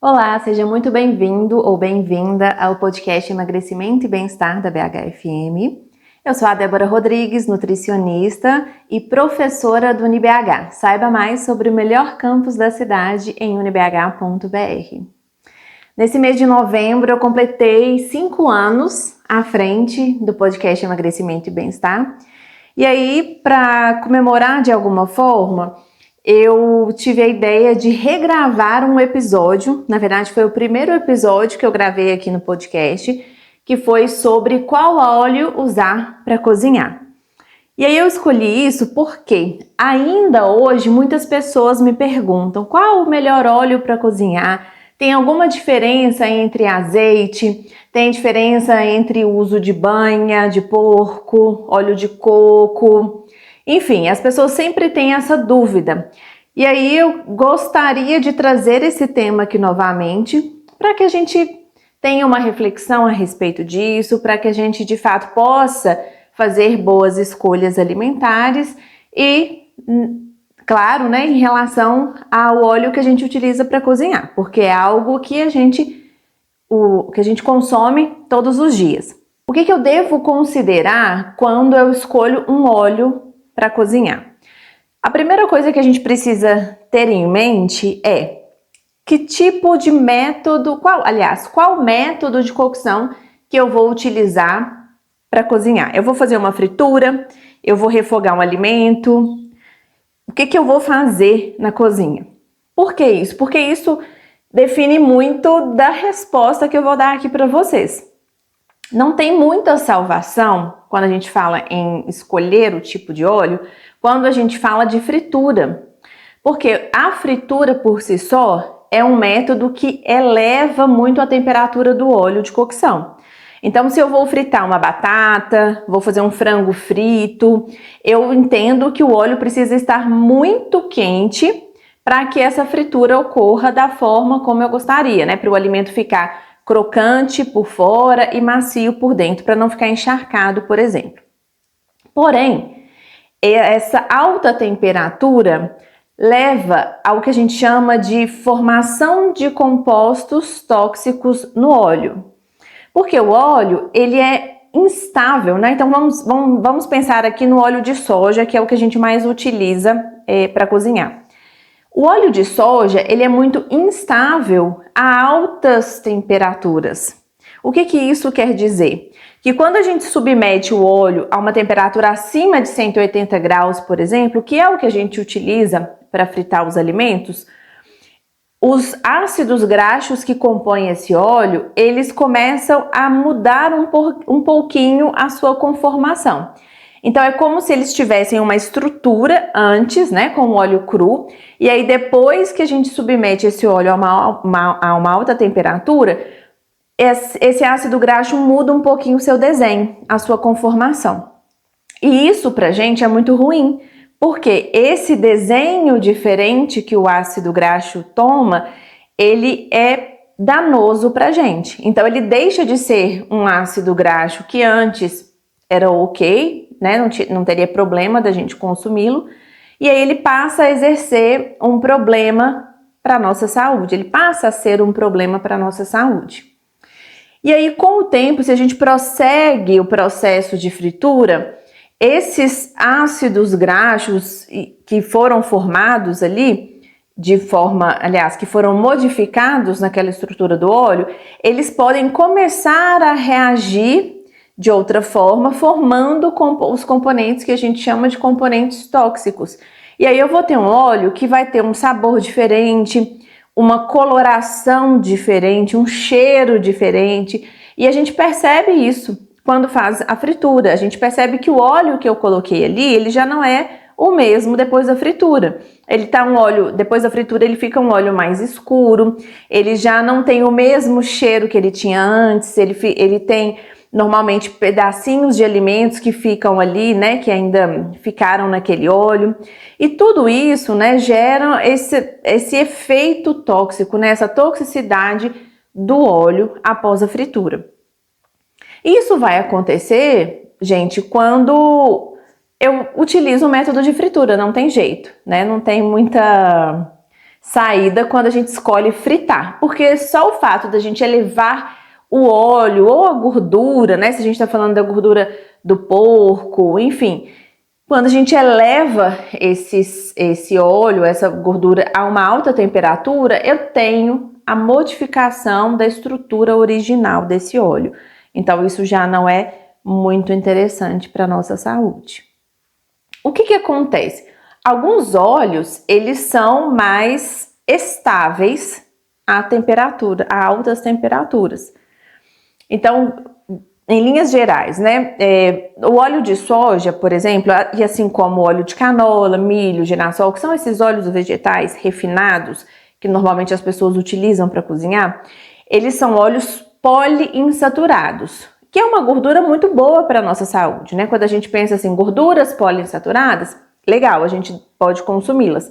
Olá, seja muito bem-vindo ou bem-vinda ao podcast Emagrecimento e Bem-Estar da BHFM. Eu sou a Débora Rodrigues, nutricionista e professora do UniBH. Saiba mais sobre o melhor campus da cidade em unibh.br. Nesse mês de novembro, eu completei 5 anos à frente do podcast Emagrecimento e Bem-Estar. E aí, para comemorar de alguma forma, eu tive a ideia de regravar um episódio. Na verdade, foi o primeiro episódio que eu gravei aqui no podcast, que foi sobre qual óleo usar para cozinhar. E aí eu escolhi isso porque ainda hoje muitas pessoas me perguntam qual o melhor óleo para cozinhar. Tem alguma diferença entre azeite? Tem diferença entre o uso de banha, de porco, óleo de coco? Enfim, as pessoas sempre têm essa dúvida. E aí eu gostaria de trazer esse tema aqui novamente para que a gente tenha uma reflexão a respeito disso, para que a gente de fato possa fazer boas escolhas alimentares e, claro, né, em relação ao óleo que a gente utiliza para cozinhar, porque é algo que a gente consome todos os dias. O que eu devo considerar quando eu escolho um óleo para cozinhar? A primeira coisa que a gente precisa ter em mente é que tipo de método, qual método de cocção que eu vou utilizar para cozinhar. Eu vou fazer uma fritura, eu vou refogar um alimento. O que eu vou fazer na cozinha? Por que isso? Porque isso define muito da resposta que eu vou dar aqui para vocês. Não tem muita salvação quando a gente fala em escolher o tipo de óleo, quando a gente fala de fritura. Porque a fritura por si só é um método que eleva muito a temperatura do óleo de cocção. Então, se eu vou fritar uma batata, vou fazer um frango frito, eu entendo que o óleo precisa estar muito quente para que essa fritura ocorra da forma como eu gostaria, né? Para o alimento ficar crocante por fora e macio por dentro, para não ficar encharcado, por exemplo. Porém, essa alta temperatura leva ao que a gente chama de formação de compostos tóxicos no óleo. Porque o óleo, ele é instável, né? Então vamos pensar aqui no óleo de soja, que é o que a gente mais utiliza para cozinhar. O óleo de soja, ele é muito instável a altas temperaturas. O que isso quer dizer? Que quando a gente submete o óleo a uma temperatura acima de 180 graus, por exemplo, que é o que a gente utiliza para fritar os alimentos, os ácidos graxos que compõem esse óleo, eles começam a mudar um pouquinho a sua conformação. Então é como se eles tivessem uma estrutura antes, né, com o óleo cru, e aí depois que a gente submete esse óleo a uma alta temperatura, esse ácido graxo muda um pouquinho o seu desenho, a sua conformação. E isso pra gente é muito ruim, porque esse desenho diferente que o ácido graxo toma, ele é danoso pra gente. Então ele deixa de ser um ácido graxo que antes era ok, né? Não teria problema da gente consumi-lo, e aí ele passa a exercer um problema para nossa saúde, ele passa a ser um problema para nossa saúde. E aí, com o tempo, se a gente prossegue o processo de fritura, esses ácidos graxos que foram formados ali, que foram modificados naquela estrutura do óleo, eles podem começar a reagir de outra forma, formando os componentes que a gente chama de componentes tóxicos. E aí eu vou ter um óleo que vai ter um sabor diferente, uma coloração diferente, um cheiro diferente, e a gente percebe isso quando faz a fritura. A gente percebe que o óleo que eu coloquei ali, ele já não é o mesmo depois da fritura. Depois da fritura ele fica um óleo mais escuro, ele já não tem o mesmo cheiro que ele tinha antes, ele tem normalmente pedacinhos de alimentos que ficam ali, né, que ainda ficaram naquele óleo. E tudo isso, né, gera esse efeito tóxico, né, essa toxicidade do óleo após a fritura. Isso vai acontecer, gente, quando eu utilizo o método de fritura, não tem jeito, né, não tem muita saída quando a gente escolhe fritar, porque só o fato da gente elevar o óleo ou a gordura, né? Se a gente está falando da gordura do porco, enfim, quando a gente eleva esse óleo, essa gordura a uma alta temperatura, eu tenho a modificação da estrutura original desse óleo. Então, isso já não é muito interessante para a nossa saúde. O que acontece? Alguns óleos, eles são mais estáveis à temperatura, a altas temperaturas. Então, em linhas gerais, né? O óleo de soja, por exemplo, e assim como o óleo de canola, milho, girassol, que são esses óleos vegetais refinados, que normalmente as pessoas utilizam para cozinhar, eles são óleos poliinsaturados, que é uma gordura muito boa para a nossa saúde, né? Quando a gente pensa assim, gorduras poliinsaturadas, legal, a gente pode consumi-las.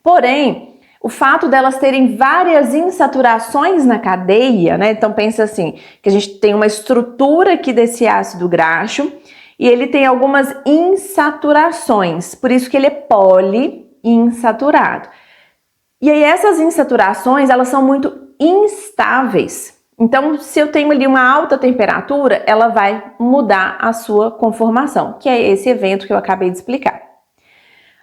Porém, o fato delas terem várias insaturações na cadeia, né? Então pensa assim, que a gente tem uma estrutura aqui desse ácido graxo e ele tem algumas insaturações, por isso que ele é poliinsaturado. E aí essas insaturações, elas são muito instáveis. Então, se eu tenho ali uma alta temperatura, ela vai mudar a sua conformação, que é esse evento que eu acabei de explicar.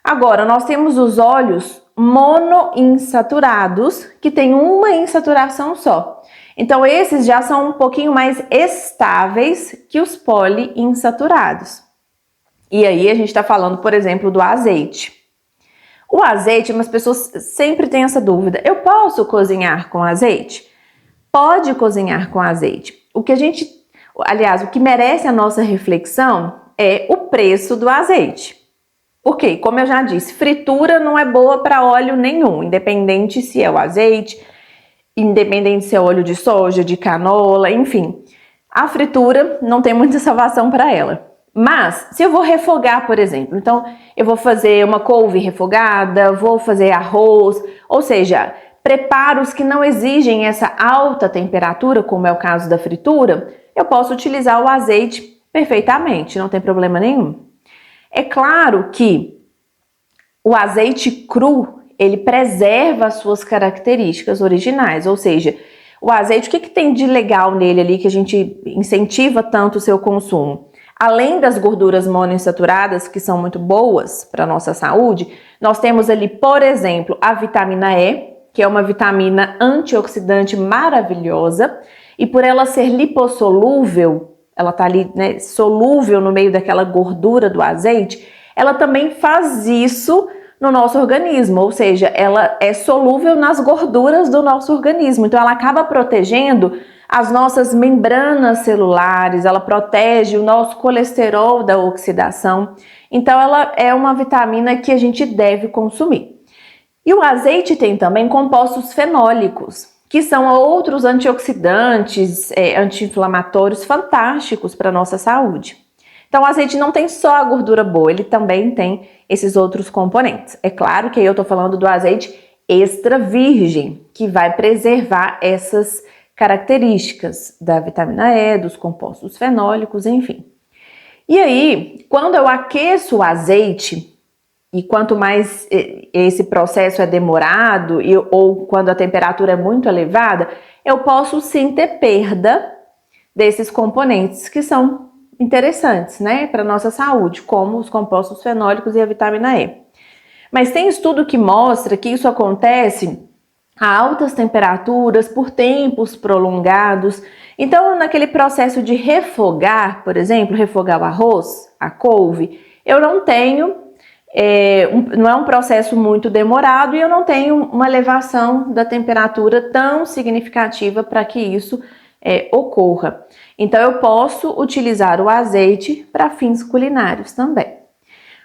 Agora, nós temos os óleos monoinsaturados, que tem uma insaturação só. Então, esses já são um pouquinho mais estáveis que os poliinsaturados. E aí, a gente está falando, por exemplo, do azeite. O azeite, umas pessoas sempre têm essa dúvida. Eu posso cozinhar com azeite? Pode cozinhar com azeite. O que merece a nossa reflexão é o preço do azeite. Porque, como eu já disse, fritura não é boa para óleo nenhum, independente se é o azeite, independente se é óleo de soja, de canola, enfim. A fritura não tem muita salvação para ela. Mas, se eu vou refogar, por exemplo, então eu vou fazer uma couve refogada, vou fazer arroz, ou seja, preparos que não exigem essa alta temperatura, como é o caso da fritura, eu posso utilizar o azeite perfeitamente, não tem problema nenhum. É claro que o azeite cru, ele preserva as suas características originais, ou seja, o azeite, o que tem de legal nele ali que a gente incentiva tanto o seu consumo? Além das gorduras monoinsaturadas, que são muito boas para a nossa saúde, nós temos ali, por exemplo, a vitamina E, que é uma vitamina antioxidante maravilhosa, e por ela ser lipossolúvel, ela está ali, né, solúvel no meio daquela gordura do azeite, ela também faz isso no nosso organismo, ou seja, ela é solúvel nas gorduras do nosso organismo, então ela acaba protegendo as nossas membranas celulares, ela protege o nosso colesterol da oxidação, então ela é uma vitamina que a gente deve consumir. E o azeite tem também compostos fenólicos, que são outros antioxidantes, anti-inflamatórios fantásticos para a nossa saúde. Então o azeite não tem só a gordura boa, ele também tem esses outros componentes. É claro que aí eu estou falando do azeite extra virgem, que vai preservar essas características da vitamina E, dos compostos fenólicos, enfim. E aí, quando eu aqueço o azeite, e quanto mais esse processo é demorado ou quando a temperatura é muito elevada, eu posso sim ter perda desses componentes que são interessantes, né, para nossa saúde, como os compostos fenólicos e a vitamina E. Mas tem estudo que mostra que isso acontece a altas temperaturas, por tempos prolongados. Então, naquele processo de refogar, por exemplo, refogar o arroz, a couve, eu não tenho, não é um processo muito demorado e eu não tenho uma elevação da temperatura tão significativa para que isso ocorra. Então, eu posso utilizar o azeite para fins culinários também.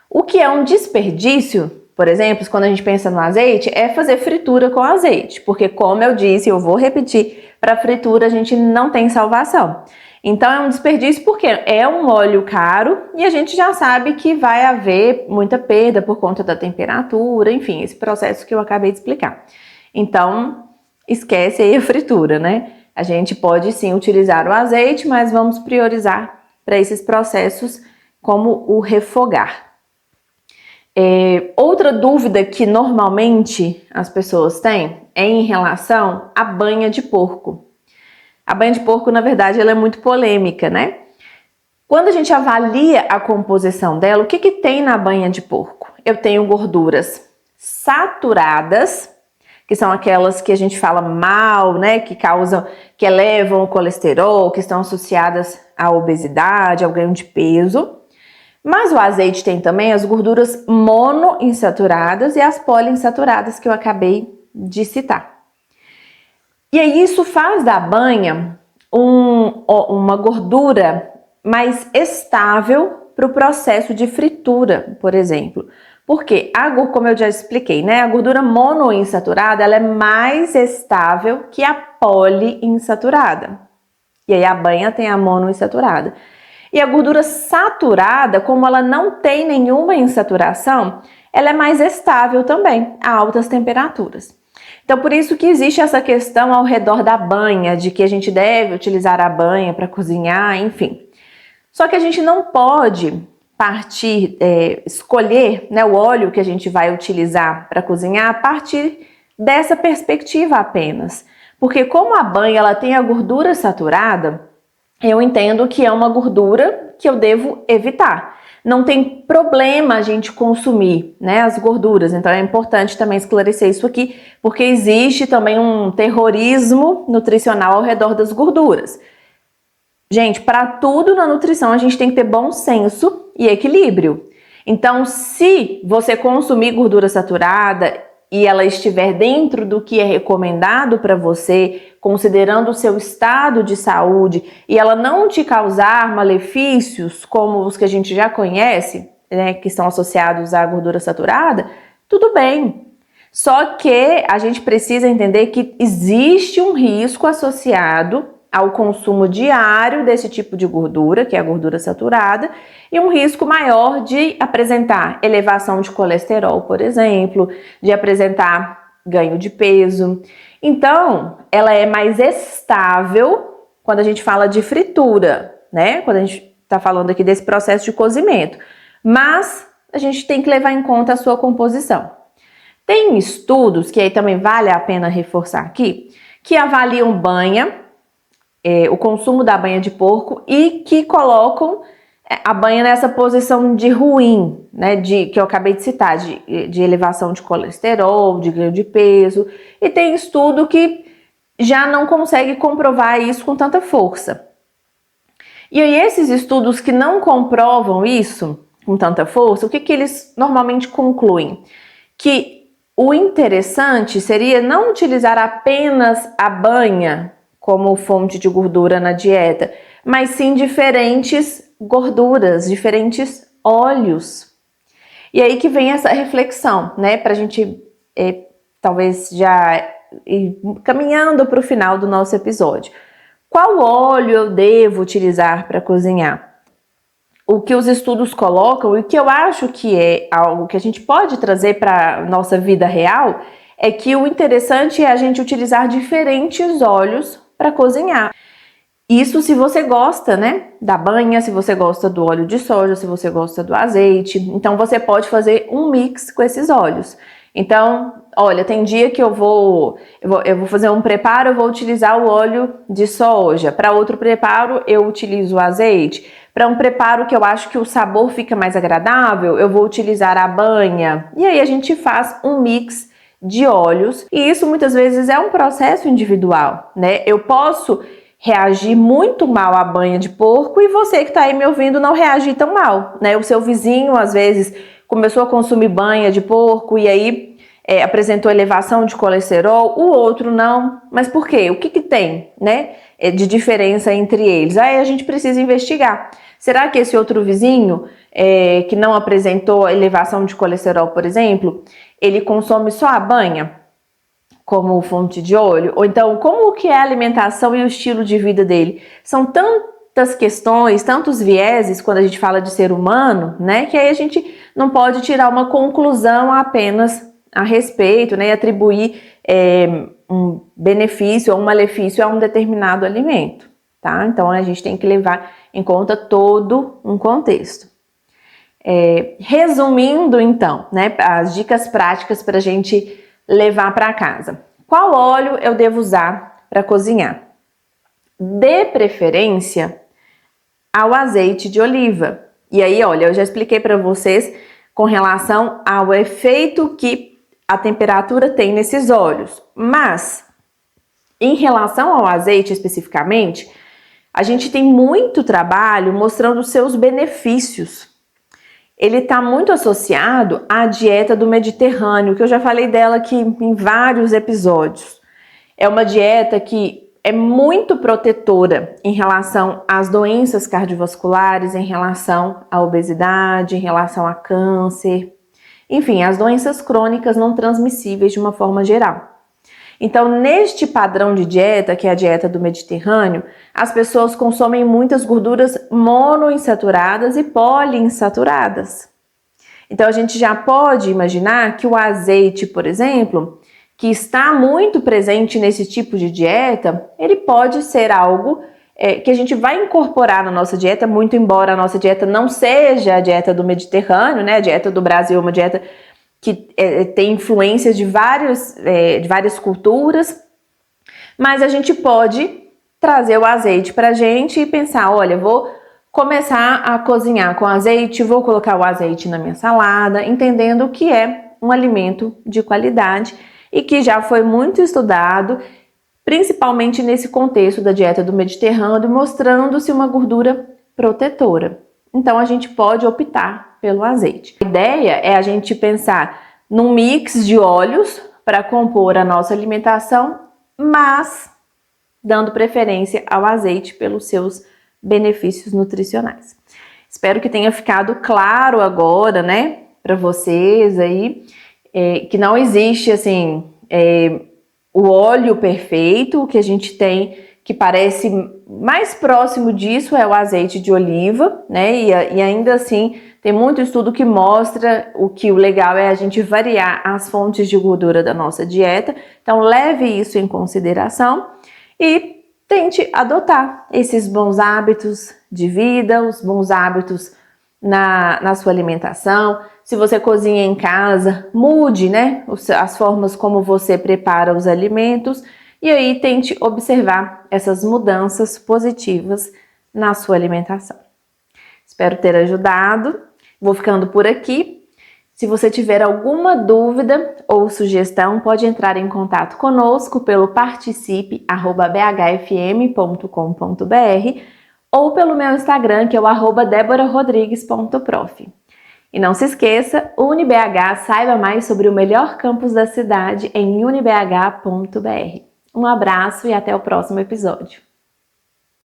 O que é um desperdício, por exemplo, quando a gente pensa no azeite, é fazer fritura com azeite, porque como eu disse, eu vou repetir, para fritura a gente não tem salvação. Então é um desperdício porque é um óleo caro e a gente já sabe que vai haver muita perda por conta da temperatura, enfim, esse processo que eu acabei de explicar. Então, esquece aí a fritura, né? A gente pode sim utilizar o azeite, mas vamos priorizar para esses processos como o refogar. Outra dúvida que normalmente as pessoas têm é em relação à banha de porco. A banha de porco, na verdade, ela é muito polêmica, né? Quando a gente avalia a composição dela, o que tem na banha de porco? Eu tenho gorduras saturadas, que são aquelas que a gente fala mal, né? Que elevam o colesterol, que estão associadas à obesidade, ao ganho de peso. Mas o azeite tem também as gorduras monoinsaturadas e as poliinsaturadas que eu acabei de citar. E aí isso faz da banha uma gordura mais estável para o processo de fritura, por exemplo. Porque, como eu já expliquei, né, a gordura monoinsaturada ela é mais estável que a poliinsaturada. E aí a banha tem a monoinsaturada. E a gordura saturada, como ela não tem nenhuma insaturação, ela é mais estável também a altas temperaturas. Então, por isso que existe essa questão ao redor da banha, de que a gente deve utilizar a banha para cozinhar, enfim. Só que a gente não pode escolher, né, o óleo que a gente vai utilizar para cozinhar a partir dessa perspectiva apenas. Porque como a banha ela tem a gordura saturada, eu entendo que é uma gordura que eu devo evitar. Não tem problema a gente consumir, né, as gorduras. Então é importante também esclarecer isso aqui, porque existe também um terrorismo nutricional ao redor das gorduras. Gente, para tudo na nutrição a gente tem que ter bom senso e equilíbrio. Então, se você consumir gordura saturada e ela estiver dentro do que é recomendado para você, considerando o seu estado de saúde, e ela não te causar malefícios como os que a gente já conhece, né, que estão associados à gordura saturada, tudo bem. Só que a gente precisa entender que existe um risco associado ao consumo diário desse tipo de gordura, que é a gordura saturada, e um risco maior de apresentar elevação de colesterol, por exemplo, de apresentar ganho de peso. Então, ela é mais estável quando a gente fala de fritura, né? Quando a gente está falando aqui desse processo de cozimento. Mas a gente tem que levar em conta a sua composição. Tem estudos, que aí também vale a pena reforçar aqui, que avaliam banha, o consumo da banha de porco e que colocam a banha nessa posição de ruim, né, que eu acabei de citar, de elevação de colesterol, de ganho de peso, e tem estudo que já não consegue comprovar isso com tanta força. E aí esses estudos que não comprovam isso com tanta força, o que eles normalmente concluem? Que o interessante seria não utilizar apenas a banha como fonte de gordura na dieta, mas sim diferentes gorduras, diferentes óleos. E aí que vem essa reflexão, né, pra gente talvez já ir caminhando para o final do nosso episódio. Qual óleo eu devo utilizar para cozinhar? O que os estudos colocam e o que eu acho que é algo que a gente pode trazer para a nossa vida real é que o interessante é a gente utilizar diferentes óleos para cozinhar. Isso se você gosta, né, da banha, se você gosta do óleo de soja, se você gosta do azeite. Então você pode fazer um mix com esses óleos. Então, olha, tem dia que eu vou fazer um preparo, eu vou utilizar o óleo de soja. Para outro preparo, eu utilizo o azeite. Para um preparo que eu acho que o sabor fica mais agradável, eu vou utilizar a banha. E aí a gente faz um mix de óleos. E isso muitas vezes é um processo individual, né? Eu posso reagir muito mal à banha de porco e você que está aí me ouvindo não reagir tão mal, né? O seu vizinho, às vezes, começou a consumir banha de porco e aí apresentou elevação de colesterol, o outro não. Mas por quê? O que tem, né, de diferença entre eles? Aí a gente precisa investigar. Será que esse outro vizinho que não apresentou elevação de colesterol, por exemplo, ele consome só a banha como fonte de óleo? Ou então, como que é a alimentação e o estilo de vida dele? São tantas questões, tantos vieses quando a gente fala de ser humano, né, que aí a gente não pode tirar uma conclusão apenas a respeito, né, e atribuir um benefício ou um malefício a um determinado alimento, tá? Então a gente tem que levar em conta todo um contexto. Resumindo então, né, as dicas práticas para a gente levar para casa. Qual óleo eu devo usar para cozinhar? Dê preferência ao azeite de oliva. E aí, olha, eu já expliquei para vocês com relação ao efeito que a temperatura tem nesses óleos. Mas, em relação ao azeite especificamente, a gente tem muito trabalho mostrando os seus benefícios. Ele está muito associado à dieta do Mediterrâneo, que eu já falei dela aqui em vários episódios. É uma dieta que é muito protetora em relação às doenças cardiovasculares, em relação à obesidade, em relação a câncer, enfim, as doenças crônicas não transmissíveis de uma forma geral. Então, neste padrão de dieta, que é a dieta do Mediterrâneo, as pessoas consomem muitas gorduras monoinsaturadas e poliinsaturadas. Então, a gente já pode imaginar que o azeite, por exemplo, que está muito presente nesse tipo de dieta, ele pode ser algo que a gente vai incorporar na nossa dieta, muito embora a nossa dieta não seja a dieta do Mediterrâneo, né? A dieta do Brasil é uma dieta que tem influências de várias culturas, mas a gente pode trazer o azeite para a gente e pensar, olha, vou começar a cozinhar com azeite, vou colocar o azeite na minha salada, entendendo que é um alimento de qualidade e que já foi muito estudado, principalmente nesse contexto da dieta do Mediterrâneo, mostrando-se uma gordura protetora. Então, a gente pode optar pelo azeite. A ideia é a gente pensar num mix de óleos para compor a nossa alimentação, mas dando preferência ao azeite pelos seus benefícios nutricionais. Espero que tenha ficado claro agora, né, para vocês aí, que não existe, assim, o óleo perfeito. O que a gente tem que parece mais próximo disso é o azeite de oliva, né? E ainda assim, tem muito estudo que mostra o legal é a gente variar as fontes de gordura da nossa dieta. Então, leve isso em consideração e tente adotar esses bons hábitos de vida, os bons hábitos na sua alimentação. Se você cozinha em casa, mude, né, as formas como você prepara os alimentos e aí tente observar essas mudanças positivas na sua alimentação. Espero ter ajudado. Vou ficando por aqui. Se você tiver alguma dúvida ou sugestão, pode entrar em contato conosco pelo participe@bhfm.com.br ou pelo meu Instagram, que é o @deborarodrigues.prof. E não se esqueça, UniBH, saiba mais sobre o melhor campus da cidade em unibh.br. Um abraço e até o próximo episódio.